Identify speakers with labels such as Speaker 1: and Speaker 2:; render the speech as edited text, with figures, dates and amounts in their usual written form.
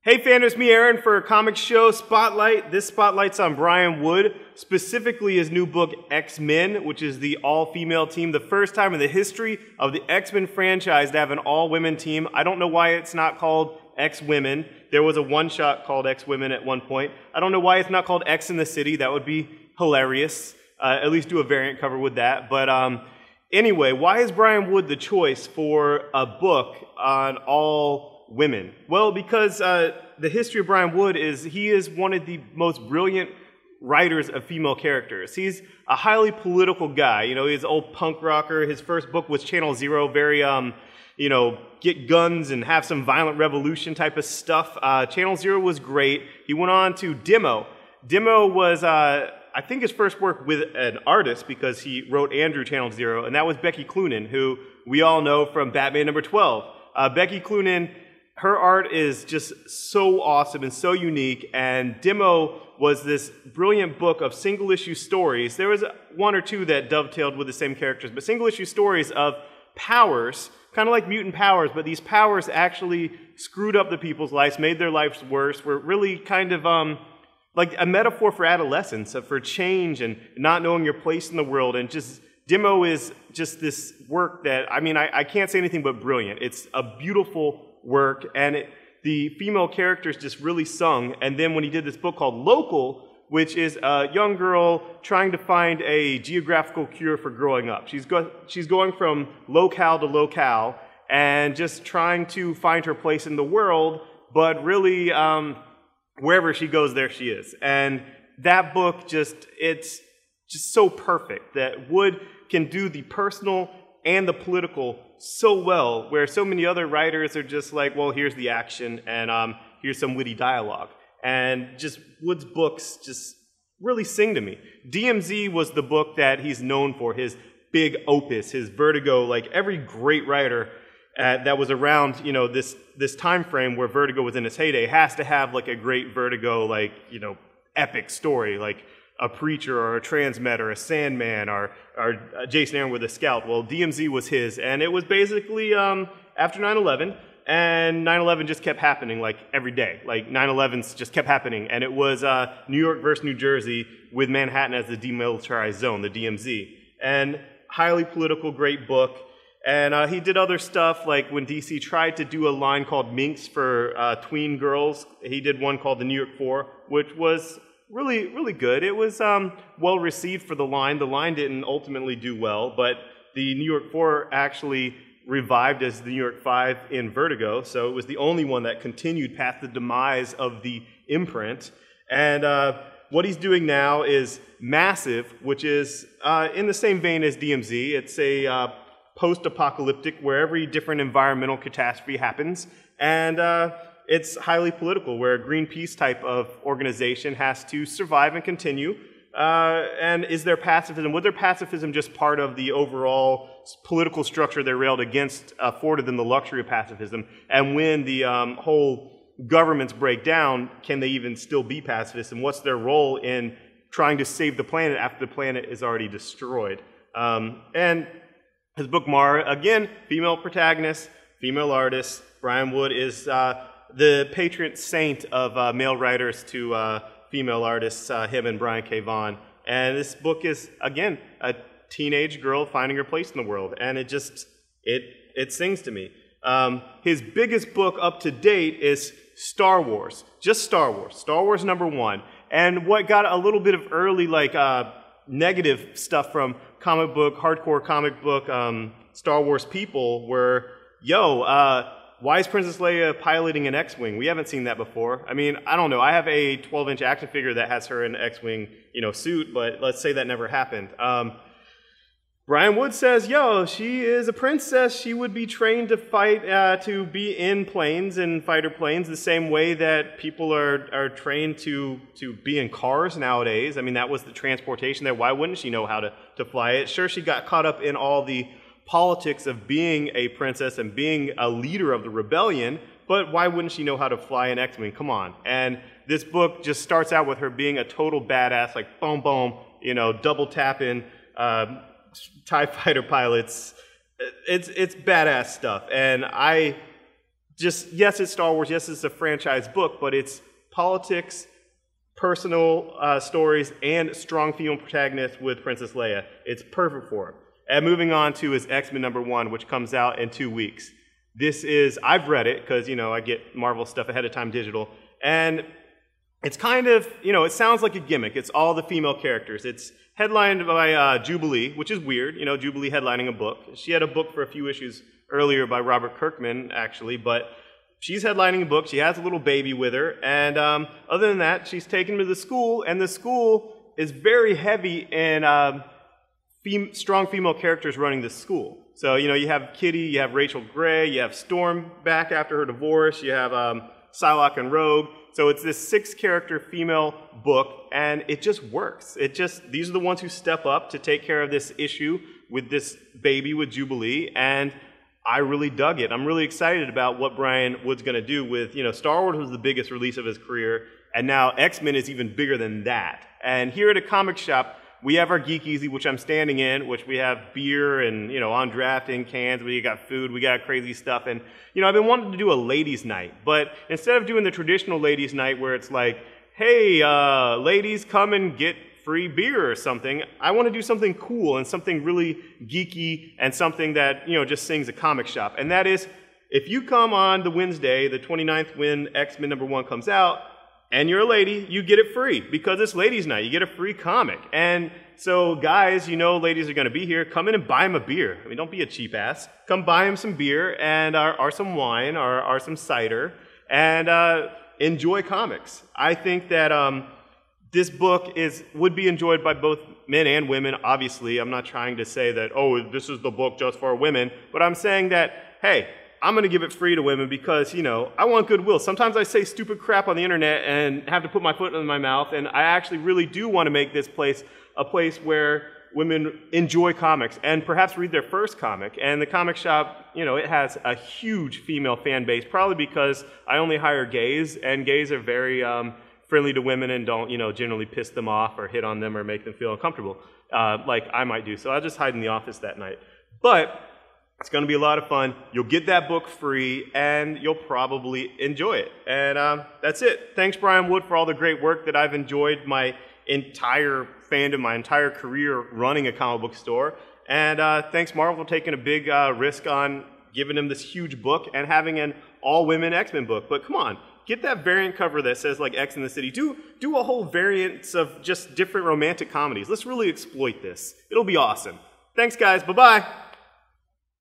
Speaker 1: Hey fans, it's me Aaron for Comic Show Spotlight. This spotlight's on Brian Wood, specifically his new book X-Men, which is the all-female team. The first time in the history of the X-Men franchise to have an all-women team. I don't know why it's not called X-Women. There was a one-shot called X-Women at one point. I don't know why it's not called X in the City. That would be hilarious. At least do a variant cover with that. But anyway, why is Brian Wood the choice for a book on all women? Well, because the history of Brian Wood is he is one of the most brilliant writers of female characters. He's a highly political guy. You know, he's an old punk rocker. His first book was Channel Zero, very, you know, get guns and have some violent revolution type of stuff. Channel Zero was great. He went on to Demo. Demo was, I think, his first work with an artist because he wrote Andrew Channel Zero, and that was Becky Cloonan, who we all know from Batman number 12. Becky Cloonan, her art is just so awesome and so unique, and Demo was this brilliant book of single-issue stories. There was one or two that dovetailed with the same characters, but single-issue stories of powers, kind of like mutant powers, but these powers actually screwed up the people's lives, made their lives worse, were really kind of like a metaphor for adolescence, for change and not knowing your place in the world. And just Demo is just this work that, I mean, I can't say anything but brilliant. It's a beautiful work, and the female characters just really sung. And then when he did this book called Local, which is a young girl trying to find a geographical cure for growing up. She's going from locale to locale and just trying to find her place in the world, but really wherever she goes, there she is. And that book it's just so perfect that Wood can do the personal and the political so well, where so many other writers are just like, well, here's the action, and here's some witty dialogue. And just Wood's books just really sing to me. DMZ was the book that he's known for, his big opus, his Vertigo. Like every great writer that was around, you know, this time frame where Vertigo was in its heyday has to have like a great Vertigo, like, you know, epic story, like a Preacher or a Transmet or a Sandman or Jason Aaron with a Scout. Well, DMZ was his, and it was basically after 9/11, and 9/11 just kept happening like every day. Like 9/11s just kept happening, and it was New York versus New Jersey with Manhattan as the demilitarized zone, the DMZ. And highly political, great book. And he did other stuff, like when DC tried to do a line called Minx for tween girls, he did one called the New York Four, which was really, really good. It was well received for the line. The line didn't ultimately do well, but the New York Four actually revived as the New York Five in Vertigo, so it was the only one that continued past the demise of the imprint. And what he's doing now is Massive, which is in the same vein as DMZ. It's a post-apocalyptic where every different environmental catastrophe happens, and it's highly political, where a Greenpeace type of organization has to survive and continue. And is their pacifism, was their pacifism just part of the overall political structure they railed against, afforded them the luxury of pacifism? And when the whole governments break down, can they even still be pacifists? And what's their role in trying to save the planet after the planet is already destroyed? And his book Mara, again, female protagonist, female artist. Brian Wood is the patron saint of male writers to female artists, him and Brian K. Vaughan. And this book is, again, a teenage girl finding her place in the world. And it just, it sings to me. His biggest book up to date is Star Wars. Just Star Wars. Star Wars #1. And what got a little bit of early, like, negative stuff from hardcore comic book Star Wars people were, why is Princess Leia piloting an X-Wing? We haven't seen that before. I mean, I don't know. I have a 12-inch action figure that has her in an X-Wing, suit, but let's say that never happened. Brian Wood says, she is a princess. She would be trained to fight, to be in planes and fighter planes the same way that people are trained to be in cars nowadays. I mean, that was the transportation there. Why wouldn't she know how to fly it? Sure, she got caught up in all the politics of being a princess and being a leader of the rebellion, but why wouldn't she know how to fly an X-Wing? Come on. And this book just starts out with her being a total badass, like boom, boom, double tapping, TIE fighter pilots. It's badass stuff. And I just, yes, it's Star Wars, yes, it's a franchise book, but it's politics, personal stories, and strong female protagonists with Princess Leia. It's perfect for him. And moving on to his X-Men #1, which comes out in 2 weeks. This is, I've read it, because, you know, I get Marvel stuff ahead of time digital, and it's kind of, you know, it sounds like a gimmick. It's all the female characters. It's headlined by Jubilee, which is weird, you know, Jubilee headlining a book. She had a book for a few issues earlier by Robert Kirkman, actually, but she's headlining a book. She has a little baby with her, and other than that, she's taken to the school, and the school is very heavy in strong female characters running the school. So, you know, you have Kitty, you have Rachel Gray, you have Storm back after her divorce, you have Psylocke and Rogue. So it's this 6-character female book, and it just works. These are the ones who step up to take care of this issue with this baby with Jubilee, and I really dug it. I'm really excited about what Brian Wood's going to do with, you know, Star Wars was the biggest release of his career, and now X-Men is even bigger than that. And here at a comic shop, we have our Geek Easy, which I'm standing in, which we have beer and, you know, on draft in cans. We got food, we got crazy stuff. And, you know, I've been wanting to do a ladies' night. But instead of doing the traditional ladies' night where it's like, hey, ladies, come and get free beer or something, I want to do something cool and something really geeky and something that, you know, just sings a comic shop. And that is, if you come on the Wednesday, the 29th, when X-Men #1 comes out, and you're a lady, you get it free because it's ladies' night. You get a free comic. And so guys, you know ladies are going to be here. Come in and buy them a beer. I mean, don't be a cheap ass. Come buy them some beer and or some wine or some cider and enjoy comics. I think that this book would be enjoyed by both men and women. Obviously, I'm not trying to say that, oh, this is the book just for women. But I'm saying that, hey, I'm going to give it free to women because, you know, I want goodwill. Sometimes I say stupid crap on the internet and have to put my foot in my mouth, and I actually really do want to make this place a place where women enjoy comics and perhaps read their first comic. And the comic shop, you know, it has a huge female fan base, probably because I only hire gays, and gays are very friendly to women and don't, you know, generally piss them off or hit on them or make them feel uncomfortable, like I might do. So I'll just hide in the office that night. But it's going to be a lot of fun. You'll get that book free, and you'll probably enjoy it. And that's it. Thanks, Brian Wood, for all the great work that I've enjoyed my entire fandom, my entire career running a comic book store. And thanks, Marvel, for taking a big risk on giving him this huge book and having an all-women X-Men book. But come on, get that variant cover that says, like, X in the City. Do a whole variance of just different romantic comedies. Let's really exploit this. It'll be awesome. Thanks, guys. Bye-bye.